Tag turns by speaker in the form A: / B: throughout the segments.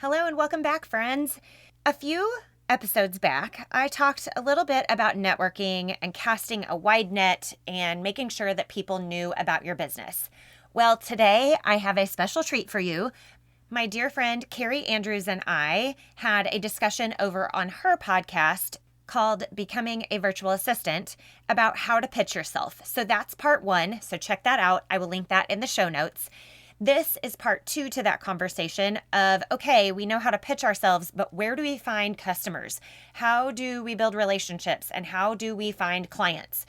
A: Hello and welcome back, friends. A few episodes back, I talked a little bit about networking and casting a wide net and making sure that people knew about your business. Well, today I have a special treat for you. My dear friend Kari Andrews and I had a discussion over on her podcast called Becoming a Virtual Assistant about how to pitch yourself. So that's part one. So check that out. I will link that in the show notes. This is part two to that conversation of, okay, we know how to pitch ourselves, but where do we find customers? How do we build relationships? And how do we find clients?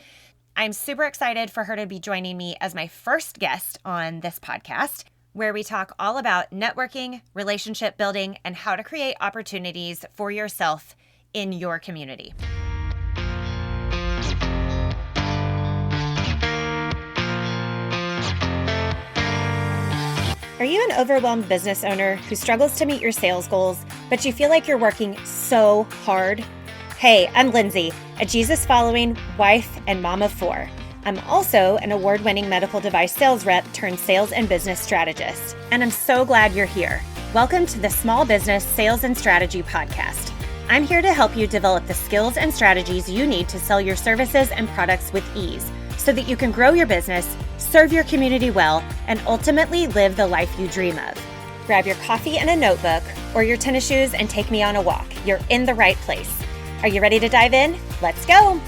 A: I'm super excited for her to be joining me as my first guest on this podcast, where we talk all about networking, relationship building, and how to create opportunities for yourself in your community. Are you an overwhelmed business owner who struggles to meet your sales goals, but you feel like you're working so hard? Hey, I'm Lindsay, a Jesus-following wife and mom of four. I'm also an award-winning medical device sales rep turned sales and business strategist, and I'm so glad you're here. Welcome to the Small Business Sales and Strategy Podcast. I'm here to help you develop the skills and strategies you need to sell your services and products with ease so that you can grow your business, serve your community well, and ultimately live the life you dream of. Grab your coffee and a notebook or your tennis shoes and take me on a walk. You're in the right place. Are you ready to dive in? Let's go.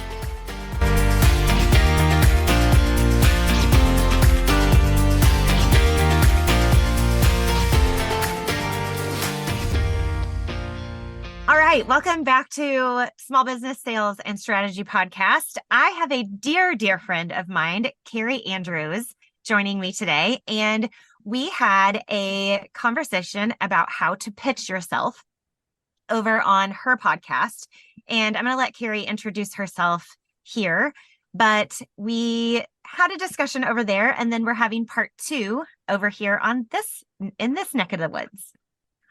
A: All right, welcome back to Small Business Sales and Strategy Podcast. I have a dear, dear friend of mine, Kari Andrews, joining me today, and we had a conversation about how to pitch yourself over on her podcast. And I'm going to let Kari introduce herself here, but we had a discussion over there, and then we're having part two over here in this neck of the woods.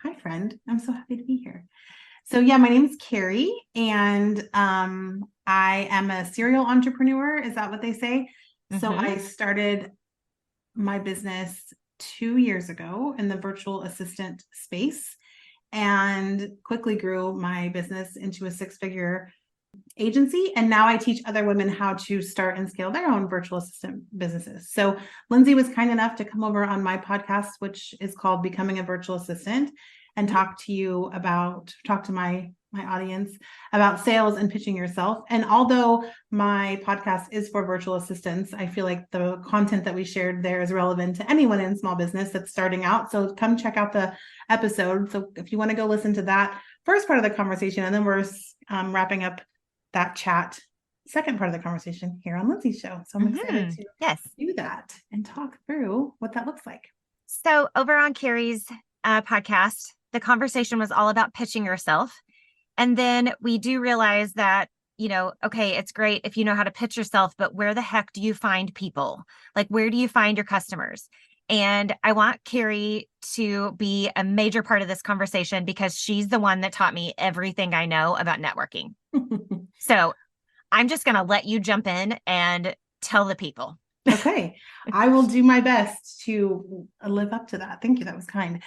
B: Hi, friend. I'm so happy to be here. So my name is Kari, and I am a serial entrepreneur. Is that what they say? Mm-hmm. So I started my business 2 years ago in the virtual assistant space and quickly grew my business into a 6-figure agency. And now I teach other women how to start and scale their own virtual assistant businesses. So Lindsay was kind enough to come over on my podcast, which is called Becoming a Virtual Assistant, and talk to my audience about sales and pitching yourself. And although my podcast is for virtual assistants, I feel like the content that we shared there is relevant to anyone in small business that's starting out. So come check out the episode. So if you want to go listen to that first part of the conversation, and then we're wrapping up that chat, second part of the conversation here on Lindsay's show. So I'm excited to do that and talk through what that looks like.
A: So over on Kari's podcast, the conversation was all about pitching yourself. And then we do realize that, okay, it's great if you know how to pitch yourself, but where the heck do you find people? Like, where do you find your customers? And I want Kari to be a major part of this conversation because she's the one that taught me everything I know about networking. So I'm just going to let you jump in and tell the people.
B: Okay. I will do my best to live up to that. Thank you. That was kind.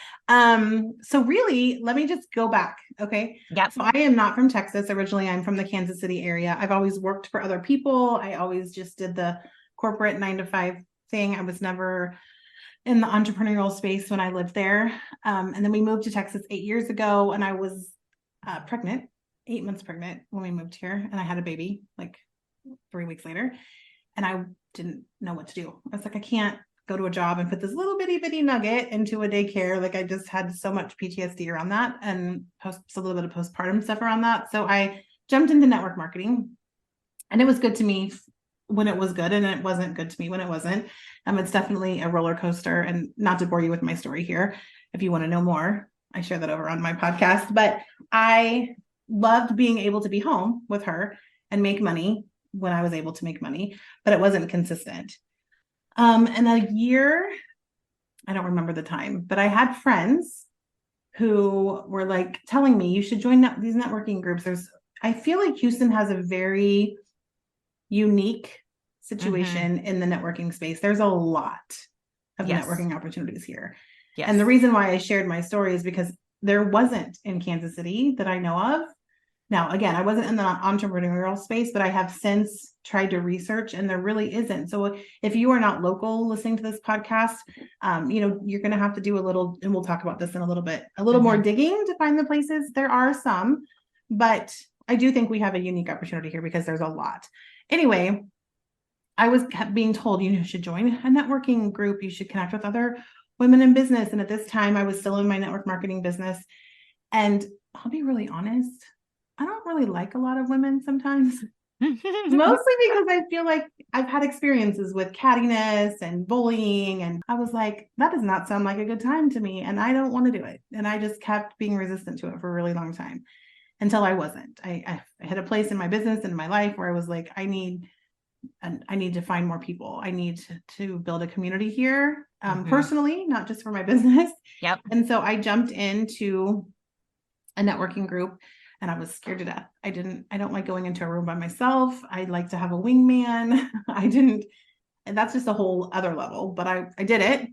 B: So really, let me just go back. Okay.
A: Yep.
B: So I am not from Texas. Originally, I'm from the Kansas City area. I've always worked for other people. I always just did the corporate 9-to-5 thing. I was never in the entrepreneurial space when I lived there. And then we moved to Texas 8 years ago, and I was pregnant, 8 months pregnant when we moved here, and I had a baby like 3 weeks later. And I didn't know what to do. I was like, I can't go to a job and put this little bitty nugget into a daycare. Like I just had so much PTSD around that and a little bit of postpartum stuff around that. So I jumped into network marketing, and it was good to me when it was good, and it wasn't good to me when it wasn't. It's definitely a roller coaster, and not to bore you with my story here. If you want to know more, I share that over on my podcast, but I loved being able to be home with her and make money when I was able to make money, but it wasn't consistent. And a year, I don't remember the time, but I had friends who were like telling me, you should join these networking groups. I feel like Houston has a very unique situation in the networking space. There's a lot of networking opportunities here. Yes. And the reason why I shared my story is because there wasn't in Kansas City that I know of. Now, again, I wasn't in the entrepreneurial space, but I have since tried to research and there really isn't. So if you are not local listening to this podcast, you're going to have to do a little, and we'll talk about this in a little bit, a little more digging to find the places. There are some, but I do think we have a unique opportunity here because there's a lot. Anyway, I was being told, you should join a networking group. You should connect with other women in business. And at this time I was still in my network marketing business. And I'll be really honest, I don't really like a lot of women sometimes, mostly because I feel like I've had experiences with cattiness and bullying. And I was like, that does not sound like a good time to me. And I don't want to do it. And I just kept being resistant to it for a really long time until I wasn't. I had a place in my business and in my life where I was like, I need to find more people. I need to build a community here, personally, not just for my business.
A: Yep.
B: And so I jumped into a networking group and I was scared to death. I don't like going into a room by myself. I like to have a wingman. And that's just a whole other level, but I did it.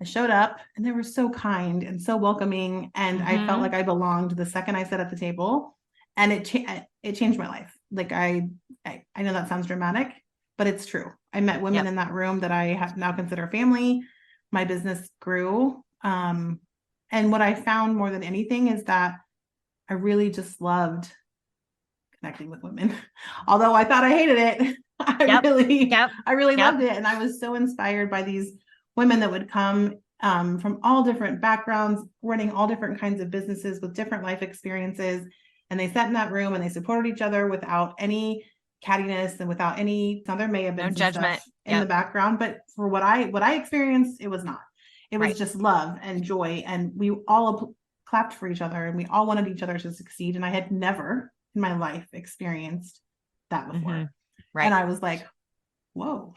B: I showed up and they were so kind and so welcoming. And I felt like I belonged the second I sat at the table, and it changed my life. Like I know that sounds dramatic, but it's true. I met women in that room that I have now consider family. My business grew. And what I found more than anything is that I really just loved connecting with women. Although I thought I hated it, I really loved it. And I was so inspired by these women that would come from all different backgrounds, running all different kinds of businesses with different life experiences. And they sat in that room and they supported each other without any cattiness and without any, there may have been some
A: judgment
B: stuff in the background, but for what I experienced, it was not. It was just love and joy. And we all clapped for each other and we all wanted each other to succeed. And I had never in my life experienced that before. Right. And I was like, whoa,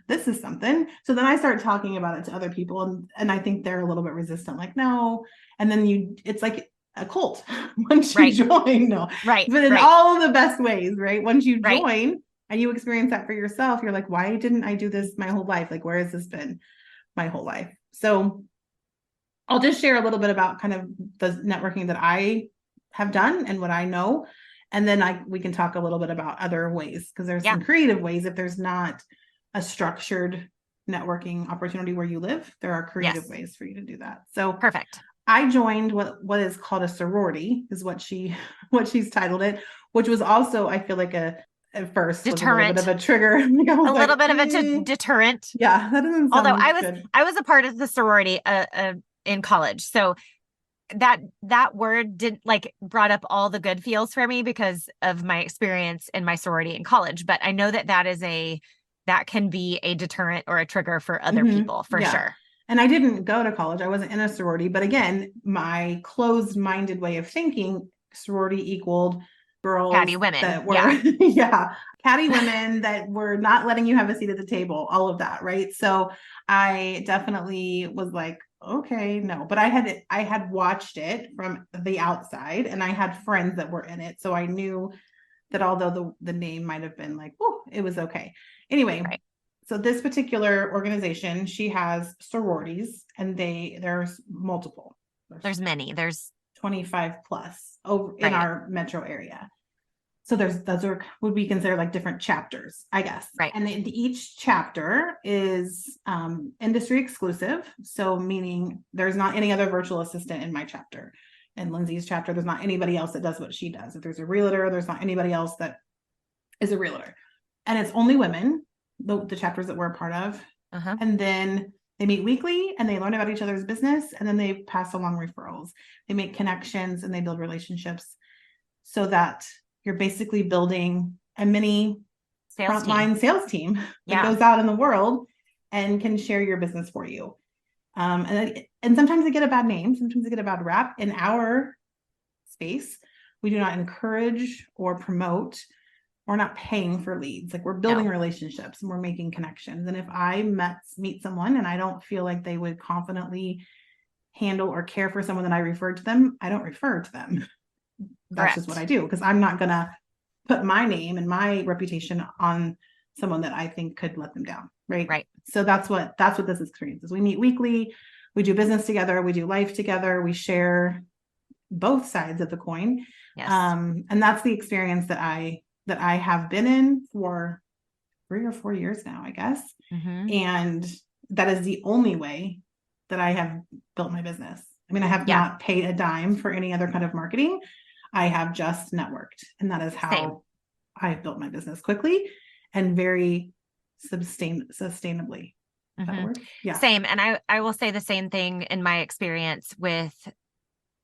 B: this is something. So then I started talking about it to other people, and I think they're a little bit resistant, like, no. And then it's like a cult once you join. No. Right. But in all the best ways, right? Once you join and you experience that for yourself, you're like, why didn't I do this my whole life? Like, where has this been my whole life? So I'll just share a little bit about kind of the networking that I have done and what I know. And then we can talk a little bit about other ways, because there's some creative ways. If there's not a structured networking opportunity where you live, there are creative ways for you to do that. So
A: perfect.
B: I joined what is called a sorority, is what she's titled it, which was also, I feel like at first
A: deterrent,
B: was a little bit of a trigger. A
A: little bit of a deterrent.
B: Yeah, that doesn't sound
A: Although I was a part of the sorority in college, so that word didn't brought up all the good feels for me because of my experience in my sorority in college. But I know that can be a deterrent or a trigger for other people for sure.
B: And I didn't go to college. I wasn't in a sorority, but again, my closed-minded way of thinking, sorority equaled girls
A: catty women
B: that were catty women that were not letting you have a seat at the table, all of that, right? So I definitely was like, okay, no. But I had watched it from the outside, and I had friends that were in it, so I knew that although the name might have been like, oh, it was okay. Anyway, so this particular organization, she has sororities, and there's multiple.
A: There's many. There's
B: 25 plus over in our metro area. So those would be considered like different chapters, I guess.
A: Right.
B: And each chapter is industry exclusive. So meaning there's not any other virtual assistant in my chapter. In Lindsay's chapter, there's not anybody else that does what she does. If there's a realtor, there's not anybody else that is a realtor. And it's only women, the chapters that we're a part of. And then they meet weekly and they learn about each other's business, and then they pass along referrals. They make connections and they build relationships, so that you're basically building a mini frontline sales team that goes out in the world and can share your business for you. And sometimes they get a bad name. Sometimes they get a bad rap. In our space, we do not encourage or promote. We're not paying for leads. Like, we're building relationships and we're making connections. And if I meet someone and I don't feel like they would confidently handle or care for someone that I referred to them, I don't refer to them. That's just what I do, because I'm not going to put my name and my reputation on someone that I think could let them down. Right. So that's what this experience is. We meet weekly, we do business together, we do life together, we share both sides of the coin.
A: Yes.
B: And that's the experience that I have been in for 3 or 4 years now, I guess.
A: Mm-hmm.
B: And that is the only way that I have built my business. I mean, I have not paid a dime for any other kind of marketing. I have just networked. And that is how I've built my business quickly and very sustainably.
A: Mm-hmm. Yeah. Same. And I will say the same thing in my experience with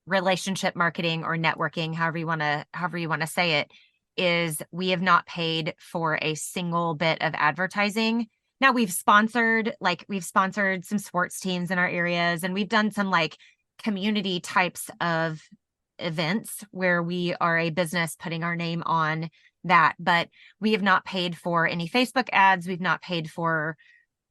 A: relationship marketing or networking, however you want to say it, is we have not paid for a single bit of advertising. Now we've sponsored some sports teams in our areas, and we've done some like community types of events where we are a business putting our name on that, but we have not paid for any Facebook ads. We've not paid for,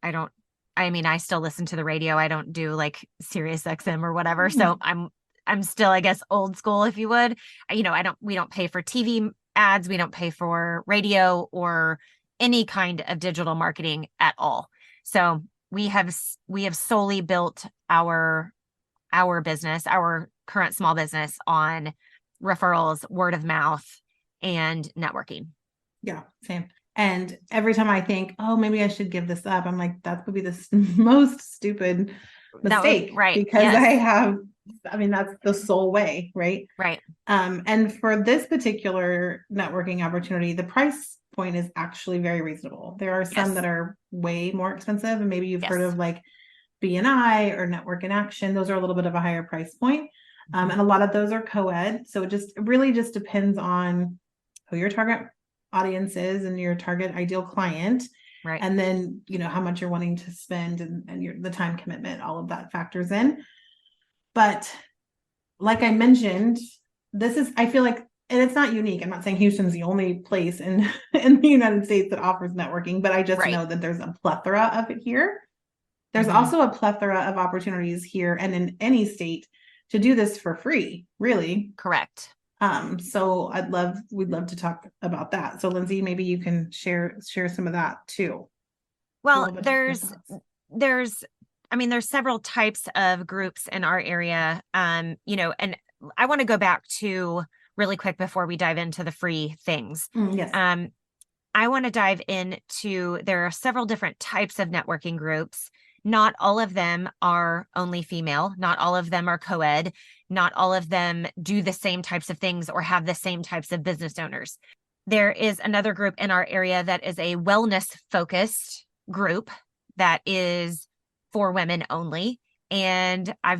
A: I still listen to the radio. I don't do like Sirius XM or whatever. So I'm still, I guess, old school, if you would. We don't pay for TV ads. We don't pay for radio or any kind of digital marketing at all. So we have solely built our business, our current small business, on referrals, word of mouth, and networking.
B: Yeah, same. And every time I think, oh, maybe I should give this up, I'm like, that would be the most stupid mistake.
A: Right.
B: Because that's the sole way, right?
A: Right.
B: And for this particular networking opportunity, the price point is actually very reasonable. There are some that are way more expensive, and maybe you've heard of like BNI or Network in Action. Those are a little bit of a higher price point. And a lot of those are co-ed. So it really just depends on who your target audience is and your target ideal client.
A: Right.
B: And then, how much you're wanting to spend and the time commitment, all of that factors in. But like I mentioned, I feel like, and it's not unique. I'm not saying Houston's the only place in the United States that offers networking, but I just know that there's a plethora of it here. There's also a plethora of opportunities here and in any state to do this for free, really.
A: Correct.
B: So we'd love to talk about that. So Lindsay, maybe you can share some of that too.
A: Well, there's several types of groups in our area. And I want to go back to really quick before we dive into the free things.
B: Yes.
A: I want to dive into, there are several different types of networking groups. Not all of them are only female. Not all of them are co-ed. Not all of them do the same types of things or have the same types of business owners. There is another group in our area that is a wellness focused group that is for women only. And I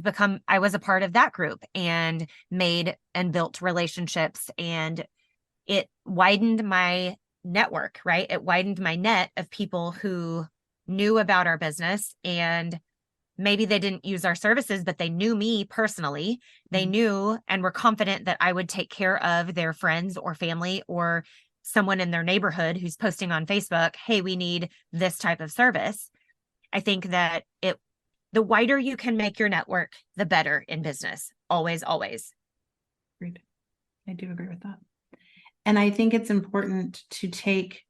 A: was a part of that group and made and built relationships, and it widened my network, right? It widened my net of people who knew about our business, and maybe they didn't use our services, but they knew me personally. They knew and were confident that I would take care of their friends or family or someone in their neighborhood who's posting on Facebook, hey, we need this type of service. I think that the wider you can make your network, the better in business. Always, always.
B: Agreed. I do agree with that. And I think it's important to take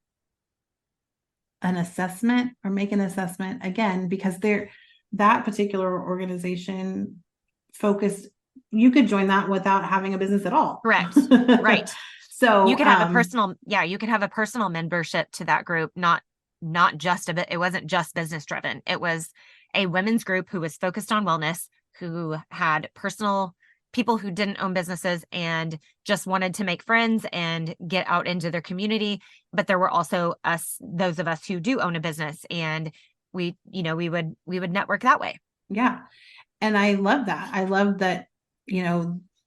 B: an assessment or make an assessment again, because that particular organization focused, you could join that without having a business at all.
A: Correct. Right.
B: So
A: you could have you could have a personal membership to that group, not just a bit. It wasn't just business driven. It was a women's group who was focused on wellness, who had personal people who didn't own businesses and just wanted to make friends and get out into their community. But there were also those of us who do own a business, and we would network that way.
B: Yeah. And I love that. I love that,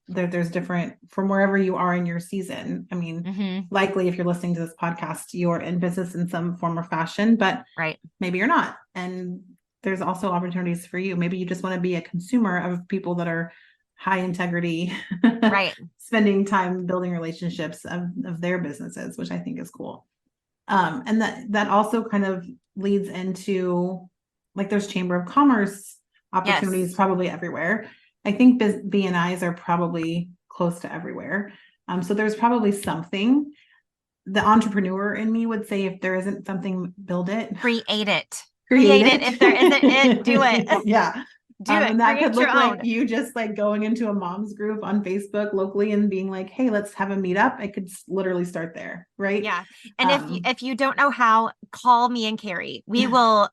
B: there's different from wherever you are in your season. I mean, likely if you're listening to this podcast, you're in business in some form or fashion, but maybe you're not. And there's also opportunities for you. Maybe you just want to be a consumer of people that are high integrity,
A: right?
B: Spending time building relationships of their businesses, which I think is cool. And that also kind of leads into, like, there's chamber of commerce opportunities probably everywhere. I think BNIs are probably close to everywhere. So there's probably something. The entrepreneur in me would say, if there isn't something, build it.
A: Create it. If there isn't it, do it.
B: Yeah.
A: Do it.
B: And that could
A: Create your
B: look like
A: own.
B: you just like going into a mom's group on Facebook locally and being like, hey, let's have a meetup. It could literally start there, right?
A: Yeah. And if you don't know how, call me and Kari. We will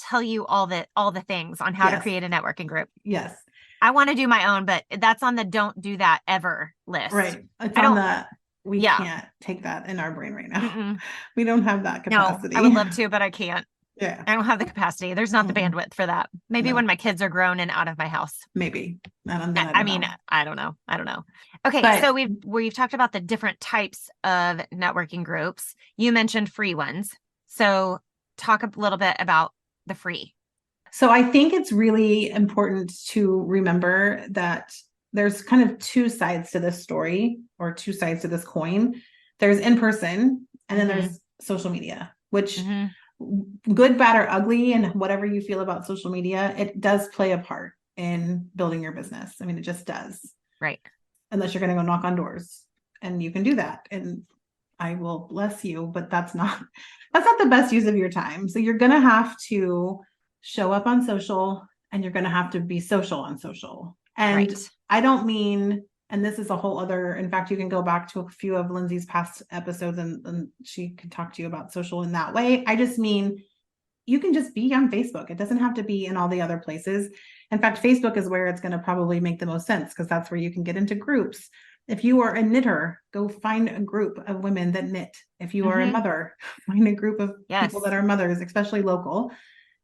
A: tell you all the things on how to
B: Yes.
A: create a networking group.
B: Yes.
A: I want to do my own, but that's on the don't do that ever list.
B: Right. It's
A: I
B: on
A: don't,
B: the, we
A: yeah.
B: can't take that in our brain right now.
A: Mm-mm.
B: We don't have that
A: No, I would
B: capacity.
A: love to, but I can't.
B: Yeah.
A: I don't have the capacity. There's not the
B: Mm-mm.
A: bandwidth for that. Maybe when
B: No,
A: my kids are grown and out of my house.
B: maybe. And then I
A: I
B: don't
A: mean,
B: know.
A: I don't know. I don't know. Okay,
B: But
A: so we've talked about the different types of networking groups. You mentioned free ones. So talk a little bit about the free.
B: so I think it's really important to remember that there's kind of two sides to this story or two sides to this coin. There's in person and then
A: Mm-hmm.
B: there's social media, which
A: Mm-hmm.
B: good, bad, or ugly, and whatever you feel about social media, it does play a part in building your business. I mean, it just does.
A: Right.
B: Unless you're going to go knock on doors, and you can do that. And I will bless you, but that's not the best use of your time. So you're going to have to show up on social and you're going to have to be social on social. And
A: Right.
B: I don't mean, and this is a whole other, in fact, you can go back to a few of Lindsay's past episodes and she can talk to you about social in that way. I just mean, you can just be on Facebook. It doesn't have to be in all the other places. In fact, Facebook is where it's going to probably make the most sense because that's where you can get into groups. If you are a knitter, go find a group of women that knit. If you are a
A: Mm-hmm.
B: mother, find a group of
A: Yes.
B: people that are mothers, especially local.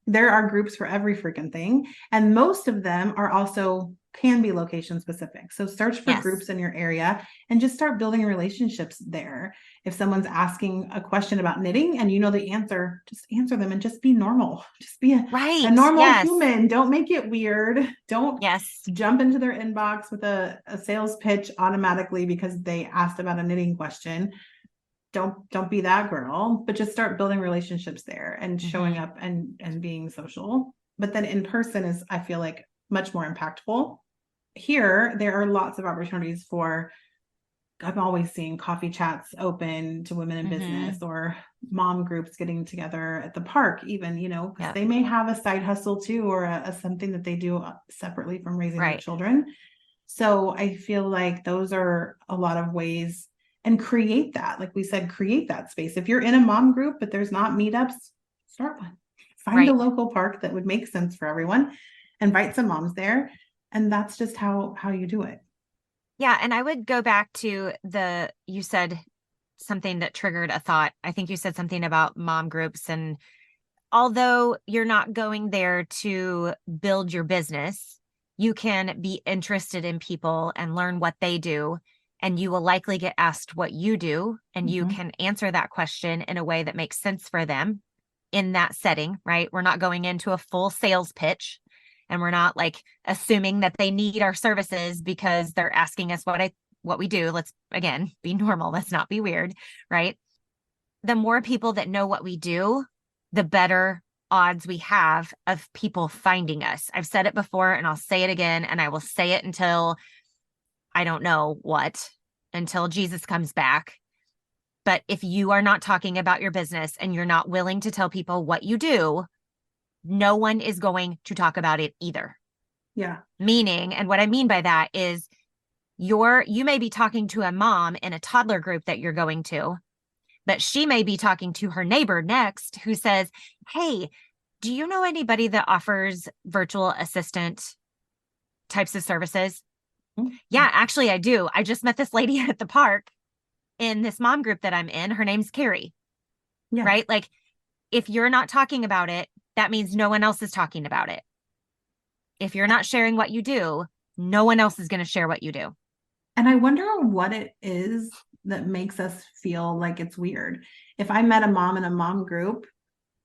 B: There are groups for every freaking thing. And most of them are also can be location specific. So search for
A: Yes.
B: groups in your area and just start building relationships there. If someone's asking a question about knitting and you know the answer, just answer them and just be normal. Just be a
A: Right.
B: normal
A: Yes.
B: human. Don't make it weird. Don't
A: Yes.
B: jump into their inbox with a sales pitch automatically because they asked about a knitting question. Don't be that girl, but just start building relationships there and showing
A: Mm-hmm.
B: up and being social. But then in person is, I feel like, much more impactful. Here, there are lots of opportunities for, I'm always seeing coffee chats open to women in
A: Mm-hmm.
B: business or mom groups getting together at the park, even, because
A: Yep.
B: they may have a side hustle too, or a something that they do separately from raising their
A: Right.
B: children. So I feel like those are a lot of ways, and create that, like we said, create that space. If you're in a mom group, but there's not meetups, start one. Find a
A: Right.
B: local park that would make sense for everyone, invite some moms there. And that's just how you do it.
A: Yeah. And I would go back to you said something that triggered a thought. I think you said something about mom groups. And although you're not going there to build your business, you can be interested in people and learn what they do. And you will likely get asked what you do. And you can answer that question in a way that makes sense for them in that setting, right? We're not going into a full sales pitch. And we're not like assuming that they need our services because they're asking us what we do. Let's again be normal. Let's not be weird, right? The more people that know what we do, the better odds we have of people finding us. I've said it before and I'll say it again, and I will say it until I don't know what, until Jesus comes back. But if you are not talking about your business and you're not willing to tell people what you do, no one is going to talk about it either.
B: Yeah.
A: Meaning, and what I mean by that is you may be talking to a mom in a toddler group that you're going to, but she may be talking to her neighbor next who says, hey, do you know anybody that offers virtual assistant types of services? Mm-hmm. Yeah, actually I do. I just met this lady at the park in this mom group that I'm in. Her name's Kari. Yeah. Right? Like if you're not talking about it, that means no one else is talking about it. If you're not sharing what you do, no one else is going to share what you do.
B: And I wonder what it is that makes us feel like it's weird. If I met a mom in a mom group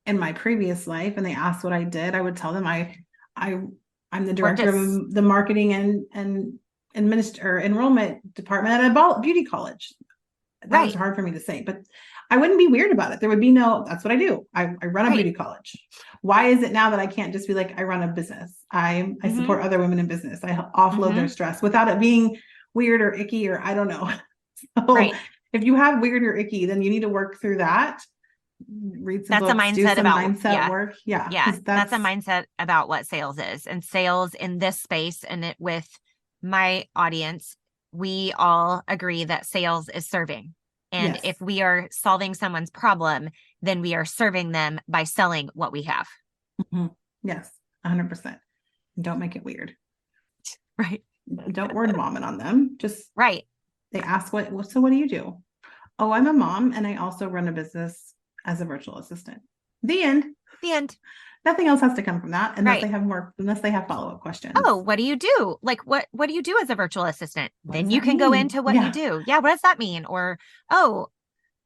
B: in my previous life and they asked what I did, I would tell them I'm the director of the marketing and enrollment department at a beauty college. That was hard for me to say, but I wouldn't be weird about it. There would be that's what I do. I run a beauty college. Why is it now that I can't just be like, I run a business? I support other women in business. I offload their stress without it being weird or icky, or I don't know. So if you have weird or icky, then you need to work through that. read some
A: That's a
B: books, do
A: mindset
B: some
A: about,
B: mindset work. Yeah.
A: yeah,
B: Cause
A: that's a
B: that's,
A: mindset about what sales is. And sales in this space and it with my audience, we all agree that sales is serving. And
B: yes.
A: if we are solving someone's problem, then we are serving them by selling what we have.
B: Mhm. Yes. 100%. Don't make it weird.
A: Right.
B: Don't word vomit on them. Just,
A: Right.
B: they ask so what do you do? Oh, I'm a mom and I also run a business as a virtual assistant. The end.
A: The end.
B: Nothing else has to come from that
A: Right.
B: unless they have follow-up questions.
A: Oh, what do you do? Like what do you do as a virtual assistant?
B: What does
A: Then you
B: that
A: can go
B: mean?
A: into what you
B: Yeah.
A: do. Yeah, what does that mean? Or, oh,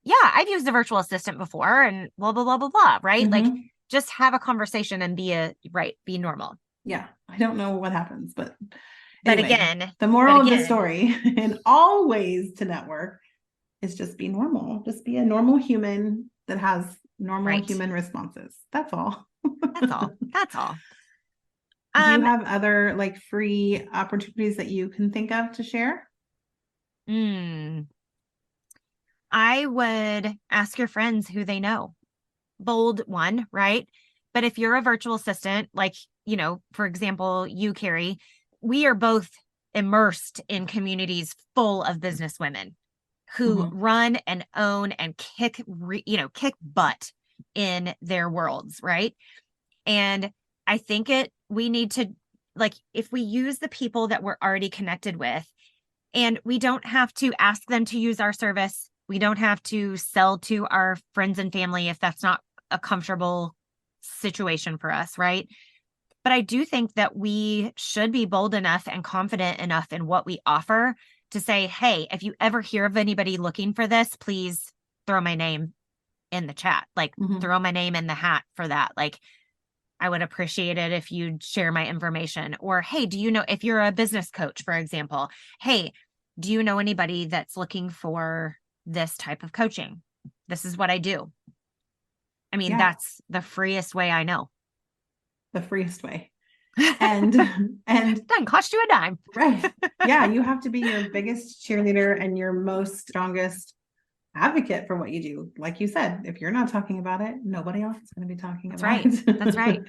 A: yeah, I've used a virtual assistant before and blah blah blah blah blah, right? Like
B: Mm-hmm.
A: just have a conversation and be normal.
B: Yeah. I don't know what happens, but
A: But
B: anyway,
A: again,
B: the moral of the story in all ways to network is just be normal. Just be a normal human that has normal
A: right.
B: human responses. That's all.
A: That's all. That's all.
B: Do you
A: Um,
B: have other like free opportunities that you can think of to share?
A: mm, I would ask your friends who they know. Bold one, right? But if you're a virtual assistant, like, for example, you, Kari, we are both immersed in communities full of business women who
B: Mm-hmm.
A: run and own and kick butt in their worlds, right? And I think we need to, like, if we use the people that we're already connected with, and we don't have to ask them to use our service. We don't have to sell to our friends and family if that's not a comfortable situation for us, right? But I do think that we should be bold enough and confident enough in what we offer to say, hey, if you ever hear of anybody looking for this, please throw my name in the chat, like
B: Mm-hmm.
A: throw my name in the hat for that. Like, I would appreciate it if you'd share my information. Or, hey, do you know if you're a business coach, for example? Hey, do you know anybody that's looking for this type of coaching? This is what I do. I mean,
B: Yeah,
A: that's the freest way I know.
B: the freest way. And and
A: Doesn't cost you a dime.
B: right. Yeah, you have to be your biggest cheerleader and your most strongest advocate for what you do. Like you said, if you're not talking about it, nobody else is going to be talking
A: That's
B: about
A: right.
B: it.
A: That's right.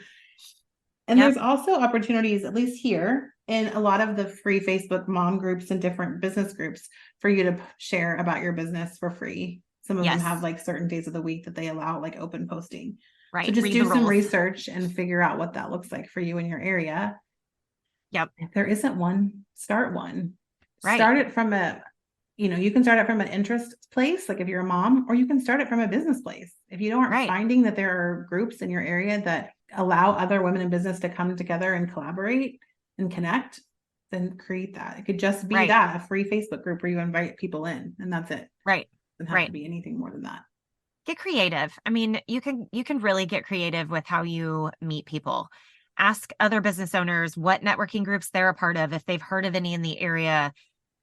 B: And
A: Yep.
B: there's also opportunities, at least here, in a lot of the free Facebook mom groups and different business groups for you to share about your business for free. Some of them have
A: Yes.
B: like certain days of the week that they allow like open posting. So
A: Right.
B: just
A: Read
B: do
A: the
B: some
A: rules.
B: research and figure out what that looks like for you in your area.
A: Yep.
B: If there isn't one, start one.
A: Right.
B: Start it from you can start it from an interest place, like if you're a mom, or you can start it from a business place. If you aren't
A: Right.
B: finding that there are groups in your area that allow other women in business to come together and collaborate and connect, then create that. It could just be
A: Right.
B: that, a free Facebook group where you invite people in, and that's it.
A: Right.
B: It doesn't have to
A: Right.
B: be anything more than that.
A: Get creative. I mean, you can really get creative with how you meet people. Ask other business owners what networking groups they're a part of, if they've heard of any in the area.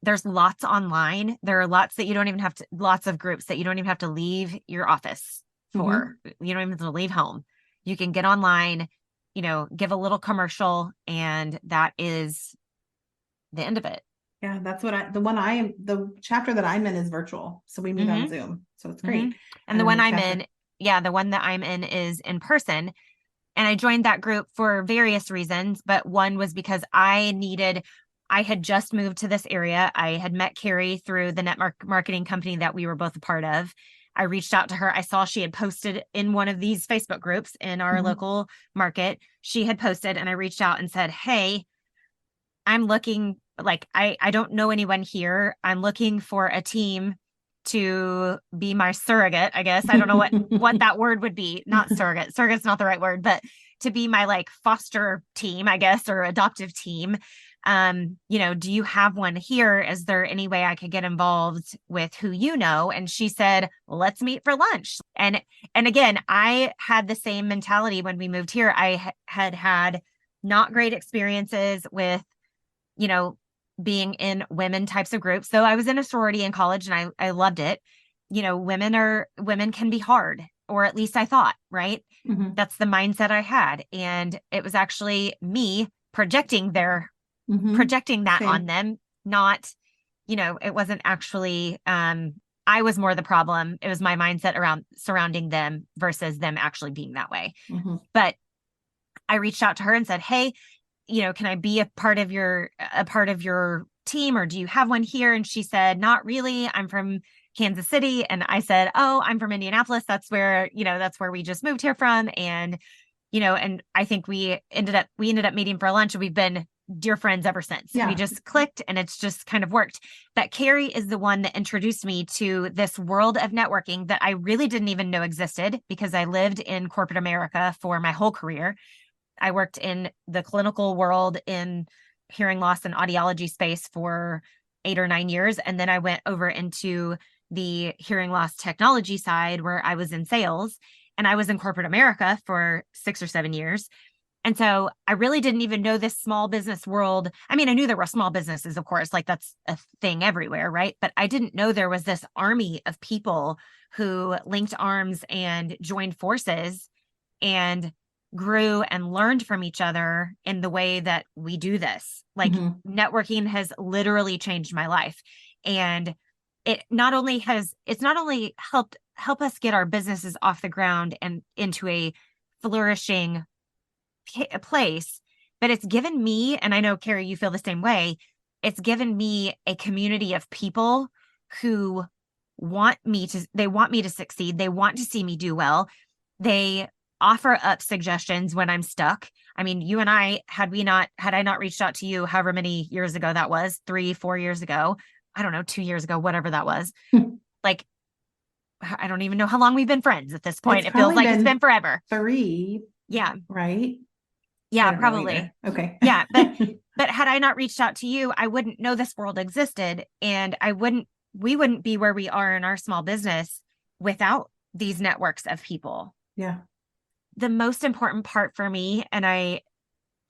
A: There's lots online. There are lots that you don't even have to, lots of groups that you don't even have to leave your office
B: Mm-hmm.
A: for. You don't even have to leave home. You can get online, give a little commercial, and that is the end of it.
B: Yeah, that's what the chapter that I'm in is virtual. So we meet on
A: Mm-hmm.
B: Zoom. So it's
A: Mm-hmm.
B: great.
A: And
B: And
A: the
B: then
A: one
B: the
A: I'm
B: chapter.
A: in, yeah, the one that I'm in is in person. And I joined that group for various reasons, but one was because I had just moved to this area. I had met Kari through the marketing company that we were both a part of. I reached out to her. I saw she had posted in one of these Facebook groups in our
B: Mhm.
A: local market. She had posted, and I reached out and said, hey, I'm looking, like, I don't know anyone here. I'm looking for a team to be my surrogate, I guess. I don't know what that word would be. Not surrogate. Surrogate's not the right word, but to be my like foster team, I guess, or adoptive team. Do you have one here? Is there any way I could get involved with who you know? And she said, well, let's meet for lunch. And again, I had the same mentality when we moved here. I had not great experiences with you know, being in women types of groups. So I was in a sorority in college and I loved it. Women can be hard, or at least I thought, right?
B: Mhm.
A: That's the mindset I had. And it was actually me
B: Mhm.
A: projecting that on
B: Same.
A: them, not, it wasn't actually I was more the problem. It was my mindset around surrounding them versus them actually being that way.
B: Mhm.
A: But I reached out to her and said, "Hey, can I be a part of your team, or do you have one here?" And she said, "Not really. I'm from Kansas City." And I said, "Oh, I'm from Indianapolis. That's where we just moved here from." And and I think we ended up meeting for lunch, and we've been dear friends ever since. We
B: Yeah.
A: just clicked, and it's just kind of worked. But Kari is the one that introduced me to this world of networking that I really didn't even know existed, because I lived in corporate America for my whole career. I worked in the clinical world in hearing loss and audiology space for 8 or 9 years. And then I went over into the hearing loss technology side, where I was in sales, and I was in corporate America for 6 or 7 years. And so I really didn't even know this small business world. I mean, I knew there were small businesses, of course, like that's a thing everywhere, right? But I didn't know there was this army of people who linked arms and joined forces and grew and learned from each other in the way that we do this. Like,
B: Mhm.
A: networking has literally changed my life. And it's not only help us get our businesses off the ground and into a flourishing place, but it's given me, and I know Kari, you feel the same way, it's given me a community of people who they want me to succeed. They want to see me do well. They offer up suggestions when I'm stuck. I mean, you and I, had I not reached out to you however many years ago that was, 3, 4 years ago, I don't know, 2 years ago, whatever that was, like, I don't even know how long we've been friends at this point.
B: It's
A: It feels
B: probably
A: like it's
B: been
A: been forever.
B: 3,
A: Yeah.
B: right? I
A: Yeah,
B: don't know
A: probably.
B: either. Okay.
A: Yeah. But had I not reached out to you, I wouldn't know this world existed. And we wouldn't be where we are in our small business without these networks of people.
B: Yeah.
A: The most important part for me, and I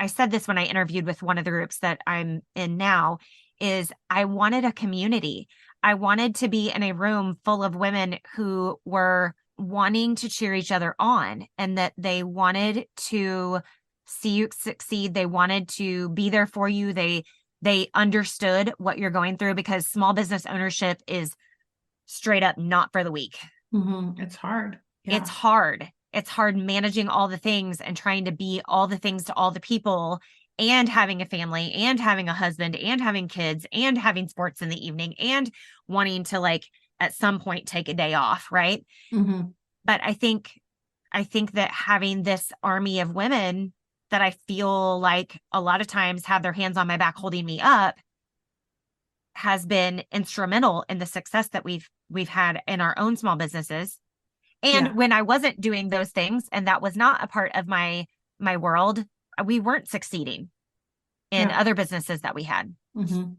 A: said this when I interviewed with one of the groups that I'm in now, is I wanted a community. I wanted to be in a room full of women who were wanting to cheer each other on, and that they wanted to see you succeed. They wanted to be there for you. They understood what you're going through, because small business ownership is straight up not for the weak.
B: It's hard.
A: It's
B: Yeah.
A: hard. It's hard managing all the things and trying to be all the things to all the people, and having a family, and having a husband, and having kids, and having sports in the evening, and wanting to, like, at some point take a day off, right?
B: Mhm.
A: But I think that having this army of women that I feel like a lot of times have their hands on my back holding me up has been instrumental in the success that we've had in our own small businesses. And
B: Yeah.
A: when I wasn't doing those things, and that was not a part of my world, we weren't succeeding in
B: Yeah.
A: other businesses that we had.
B: Mhm.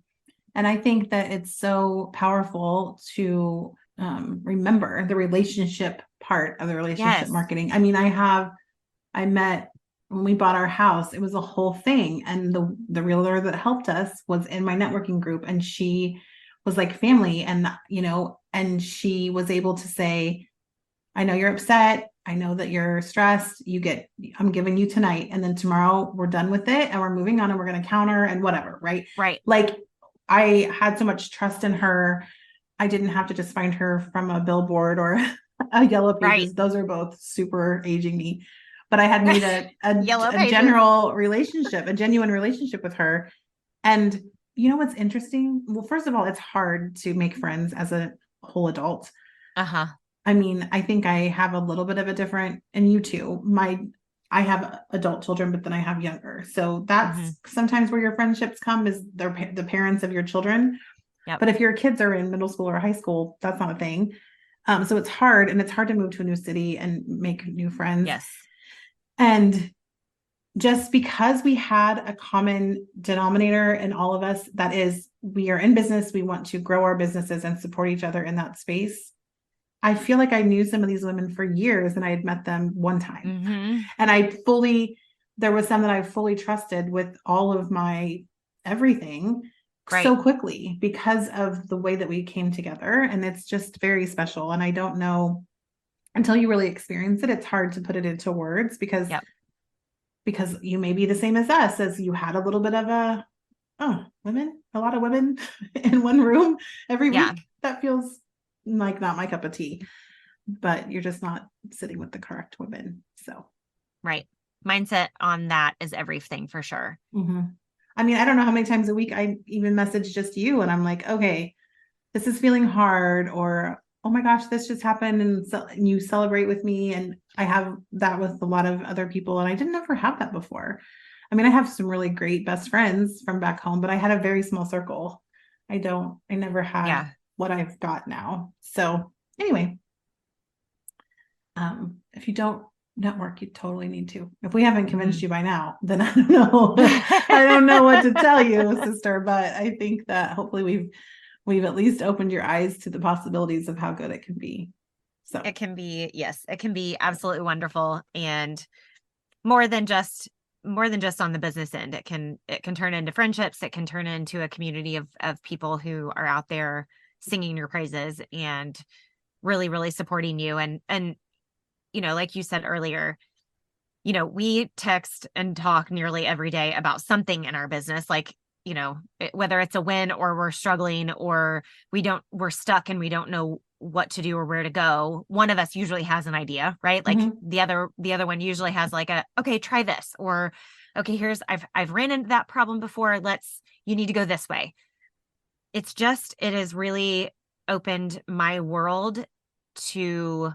B: And I think that it's so powerful to remember the relationship part of the relationship
A: Yes.
B: marketing. I mean, I met when we bought our house, it was a whole thing. And the realtor that helped us was in my networking group, and she was like family. And, and she was able to say, I know you're upset. I know that you're stressed. I'm giving you tonight. And then tomorrow we're done with it and we're moving on, and we're going to counter and whatever. Right.
A: Right.
B: Like, I had so much trust in her. I didn't have to just find her from a billboard or a Yellow
A: Right.
B: Pages. Those are both super aging me. But I had made
A: Yellow
B: a
A: pages.
B: general relationship, a genuine relationship with her. And you know what's interesting? Well, first of all, it's hard to make friends as a whole adult.
A: Uh-huh.
B: I mean, I think I have a little bit of a different, and you too. I have adult children, but then I have younger. So that's sometimes where your friendships come, is the parents of your children.
A: Yep.
B: But if your kids are in middle school or high school, that's not a thing. So it's hard, and it's hard to move to a new city and make new friends.
A: Yes.
B: And just because we had a common denominator in all of us, that is, we are in business, we want to grow our businesses and support each other in that space. I feel like I knew some of these women for years, and I had met them one time. And there was some that I fully trusted with all of my everything so quickly because of the way that we came together. And it's just very special. And I don't know, until you really experience it, it's hard to put it into words, because you may be the same as us, as you had a little bit of a lot of women in one room every week. That feels like not my cup of tea, but you're just not sitting with the correct women. So,
A: Right. Mindset on that is everything for sure.
B: I mean, I don't know how many times a week I even message just you and I'm like, okay, this is feeling hard, or oh my gosh, this just happened, and you celebrate with me. And I have that with a lot of other people, and I didn't ever have that before. I mean, I have some really great best friends from back home, but I had a very small circle. I never had
A: Yeah.
B: what I've got now. So anyway, if you don't network, you totally need to. If we haven't convinced you by now, then I don't know. I don't know what to tell you, sister, but I think that hopefully we've at least opened your eyes to the possibilities of how good it can be. So
A: It can be, yes, it can be absolutely wonderful, and more than just on the business end. It can turn into friendships. It can turn into a community of people who are out there singing your praises and really, really supporting you. And like you said earlier, we text and talk nearly every day about something in our business, like, whether it's a win or we're struggling or we're stuck and we don't know what to do or where to go. One of us usually has an idea, right? Like the other one usually has like okay, try this, or okay, I've ran into that problem before. You need to go this way. It has really opened my world to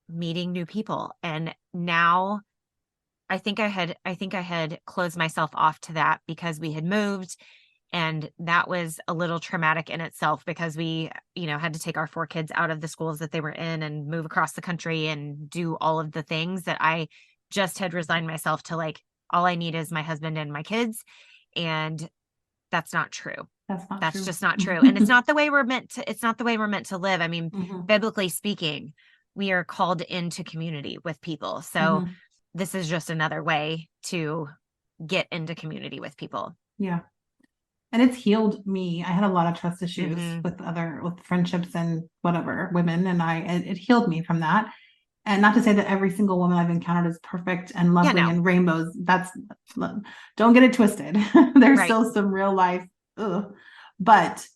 A: meeting new people. And now I think I had closed myself off to that because we had moved, and that was a little traumatic in itself because we, had to take our 4 kids out of the schools that they were in and move across the country and do all of the things that I just had resigned myself to, like, all I need is my husband and my kids. And that's not true. That's just not true. And it's not the way we're meant to live. I mean, biblically speaking, we are called into community with people. So this is just another way to get into community with people.
B: Yeah. And it's healed me. I had a lot of trust issues with friendships and whatever women, and it healed me from that. And not to say that every single woman I've encountered is perfect and lovely and rainbows. Don't get it twisted. There's still some real life, but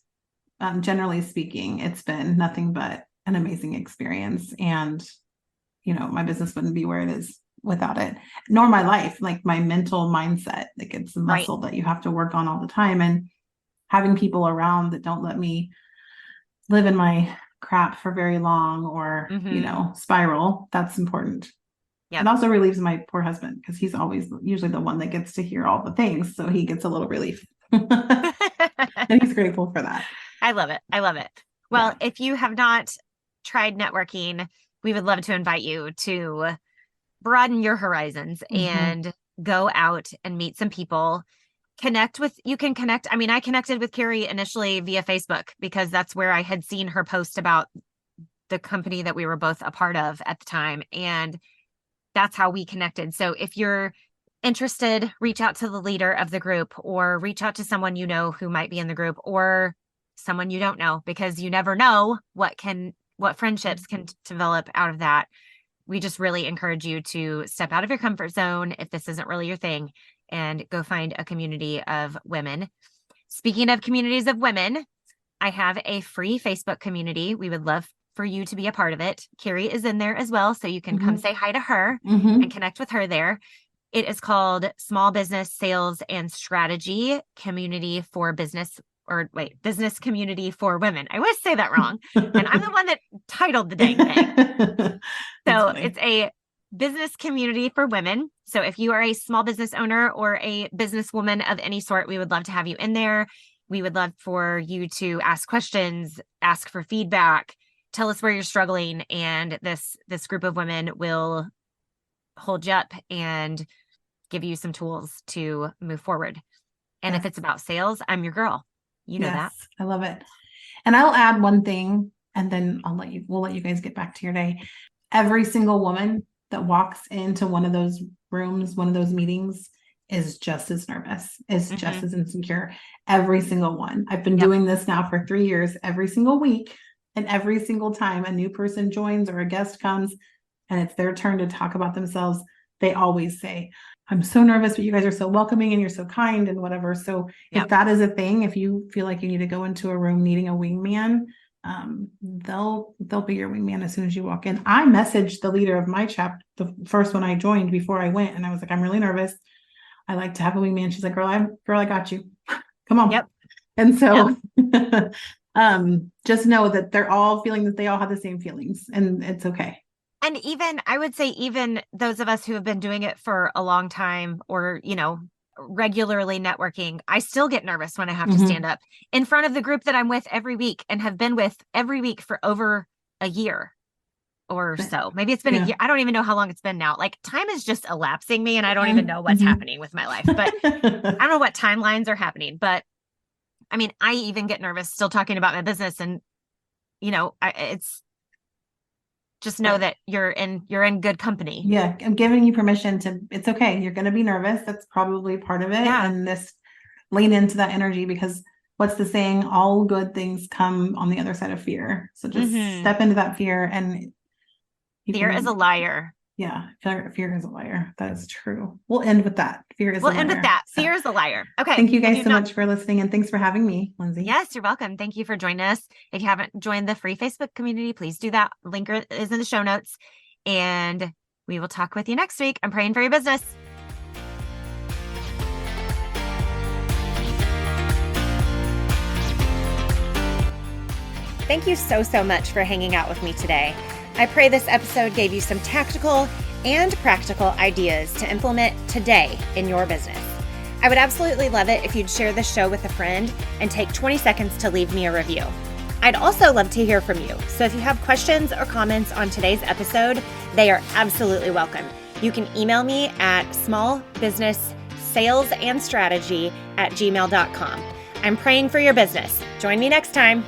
B: generally speaking, it's been nothing but an amazing experience. And my business wouldn't be where it is without it, nor my life, like my mental mindset. Like, it's a muscle that you have to work on all the time, and having people around that don't let me live in my crap for very long or spiral. That's important. It also relieves my poor husband, because he's always usually the one that gets to hear all the things, so he gets a little relief. And he's grateful for that.
A: I love it. Well, if you have not tried networking, we would love to invite you to broaden your horizons and go out and meet some people. You can connect. I mean, I connected with Kari initially via Facebook because that's where I had seen her post about the company that we were both a part of at the time. And that's how we connected. So if you're interested, reach out to the leader of the group, or reach out to someone who might be in the group, or someone you don't know, because you never know what friendships can develop out of that. We just really encourage you to step out of your comfort zone if this isn't really your thing, and go find a community of women. Speaking of communities of women, I have a free Facebook community. We would love for you to be a part of it. Kari is in there as well, so you can come say hi to her and connect with her there. It is called Small Business Sales and Strategy Community for Business, Business Community for Women. I always say that wrong. And I'm the one that titled the dang thing. So it's a business community for women. So if you are a small business owner or a businesswoman of any sort, we would love to have you in there. We would love for you to ask questions, ask for feedback, tell us where you're struggling. And this group of women will hold you up and give you some tools to move forward. And if it's about sales, I'm your girl. You know that.
B: I love it. And I'll add one thing, and then we'll let you guys get back to your day. Every single woman that walks into one of those rooms, one of those meetings, is just as nervous, is just as insecure. Every single one. I've been doing this now for 3 years, every single week. And every single time a new person joins or a guest comes and it's their turn to talk about themselves, they always say, I'm so nervous, but you guys are so welcoming and you're so kind and whatever. So if that is a thing, if you feel like you need to go into a room needing a wingman, they'll be your wingman as soon as you walk in. I messaged the leader of my chapter, the first one I joined before I went, and I was like, I'm really nervous. I like to have a wingman. She's like, girl, I got you. Come on.
A: Yep.
B: And so just know that they're all feeling that they all have the same feelings, and it's okay.
A: And even, I would say, even those of us who have been doing it for a long time, or, regularly networking, I still get nervous when I have to stand up in front of the group that I'm with every week and have been with every week for over a year or so. Maybe it's been a year. I don't even know how long it's been now. Like, time is just elapsing me, and I don't even know what's happening with my life, but I don't know what timelines are happening. But I mean, I even get nervous still talking about my business, and it's just know that you're in good company.
B: Yeah, I'm giving you permission to, it's okay. You're going to be nervous. That's probably part of it.
A: Yeah.
B: And this, lean into that energy, because what's the saying? All good things come on the other side of fear. So just step into that fear, and
A: fear is a liar.
B: Yeah, fear is a liar. That is true. We'll end with that. Fear is a liar.
A: We'll end with that. Fear is a liar. Okay.
B: Thank you guys so much for listening, and thanks for having me, Lindsay.
A: Yes, you're welcome. Thank you for joining us. If you haven't joined the free Facebook community, please do that. Link is in the show notes, and we will talk with you next week. I'm praying for your business. Thank you so much for hanging out with me today. I pray this episode gave you some tactical and practical ideas to implement today in your business. I would absolutely love it if you'd share this show with a friend and take 20 seconds to leave me a review. I'd also love to hear from you. So if you have questions or comments on today's episode, they are absolutely welcome. You can email me at smallbusinesssalesandstrategy@gmail.com. I'm praying for your business. Join me next time.